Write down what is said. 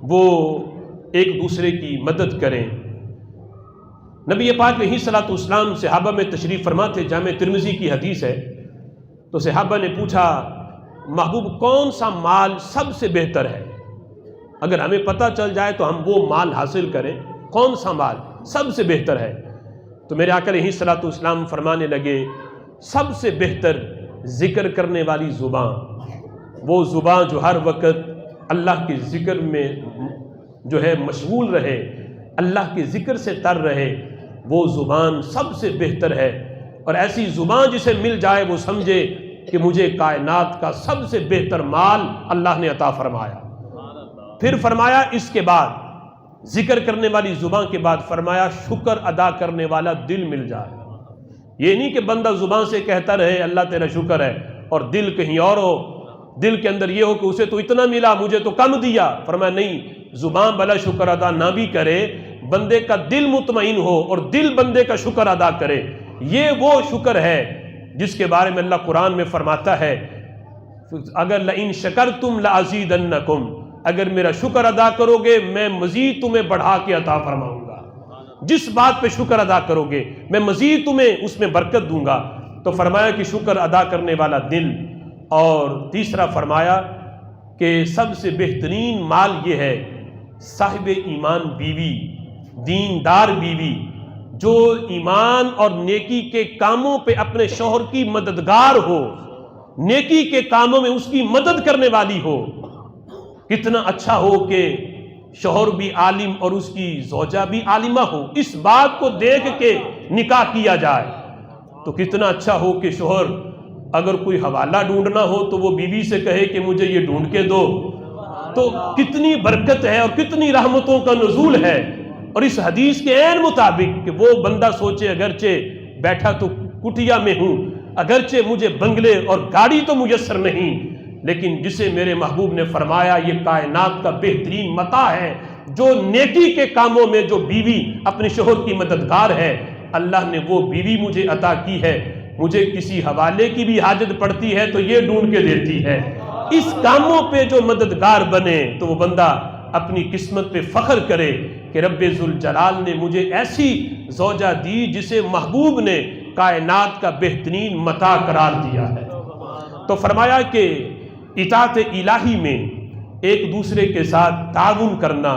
وہ ایک دوسرے کی مدد کریں۔ نبی پاک علیہ الصلوۃ والسلام صحابہ میں تشریف فرما تھے، جامع ترمذی کی حدیث ہے۔ تو صحابہ نے پوچھا محبوب کون سا مال سب سے بہتر ہے؟ اگر ہمیں پتہ چل جائے تو ہم وہ مال حاصل کریں، کون سا مال سب سے بہتر ہے؟ تو میرے آقا علیہ الصلوۃ والسلام فرمانے لگے سب سے بہتر ذکر کرنے والی زبان، وہ زبان جو ہر وقت اللہ کے ذکر میں جو ہے مشغول رہے، اللہ کے ذکر سے تر رہے، وہ زبان سب سے بہتر ہے۔ اور ایسی زبان جسے مل جائے وہ سمجھے کہ مجھے کائنات کا سب سے بہتر مال اللہ نے عطا فرمایا۔ پھر فرمایا اس کے بعد ذکر کرنے والی زبان کے بعد فرمایا شکر ادا کرنے والا دل مل جائے۔ یہ نہیں کہ بندہ زبان سے کہتا رہے اللہ تیرا شکر ہے اور دل کہیں اور ہو، دل کے اندر یہ ہو کہ اسے تو اتنا ملا مجھے تو کم دیا۔ فرمایا نہیں، زبان بھلا شکر ادا نہ بھی کرے، بندے کا دل مطمئن ہو اور دل بندے کا شکر ادا کرے، یہ وہ شکر ہے جس کے بارے میں اللہ قرآن میں فرماتا ہے اگر لئن شکرتم لازیدنکم، اگر میرا شکر ادا کرو گے میں مزید تمہیں بڑھا کے عطا فرماؤں گا۔ جس بات پہ شکر ادا کرو گے میں مزید تمہیں اس میں برکت دوں گا۔ تو فرمایا کہ شکر ادا کرنے والا دل، اور تیسرا فرمایا کہ سب سے بہترین مال یہ ہے صاحب ایمان بیوی، دیندار بیوی، جو ایمان اور نیکی کے کاموں پہ اپنے شوہر کی مددگار ہو، نیکی کے کاموں میں اس کی مدد کرنے والی ہو۔ کتنا اچھا ہو کہ شوہر بھی عالم اور اس کی زوجہ بھی عالمہ ہو، اس بات کو دیکھ کے نکاح کیا جائے۔ تو کتنا اچھا ہو کہ شوہر اگر کوئی حوالہ ڈھونڈنا ہو تو وہ بیوی سے کہے کہ مجھے یہ ڈھونڈ کے دو۔ تو کتنی برکت ہے اور کتنی رحمتوں کا نزول ہے۔ اور اس حدیث کے عین مطابق کہ وہ بندہ سوچے اگرچہ بیٹھا تو کٹیا میں ہوں، اگرچہ مجھے بنگلے اور گاڑی تو میسر نہیں، لیکن جسے میرے محبوب نے فرمایا یہ کائنات کا بہترین متاع ہے، جو نیکی کے کاموں میں جو بیوی اپنے شوہر کی مددگار ہے، اللہ نے وہ بیوی مجھے عطا کی ہے۔ مجھے کسی حوالے کی بھی حاجت پڑتی ہے تو یہ ڈھونڈ کے دیتی ہے۔ اس کاموں پہ جو مددگار بنے تو وہ بندہ اپنی قسمت پہ فخر کرے کہ رب ذوالجلال نے مجھے ایسی زوجہ دی جسے محبوب نے کائنات کا بہترین متاع قرار دیا ہے۔ تو فرمایا کہ اطاعت الہی میں ایک دوسرے کے ساتھ تعاون کرنا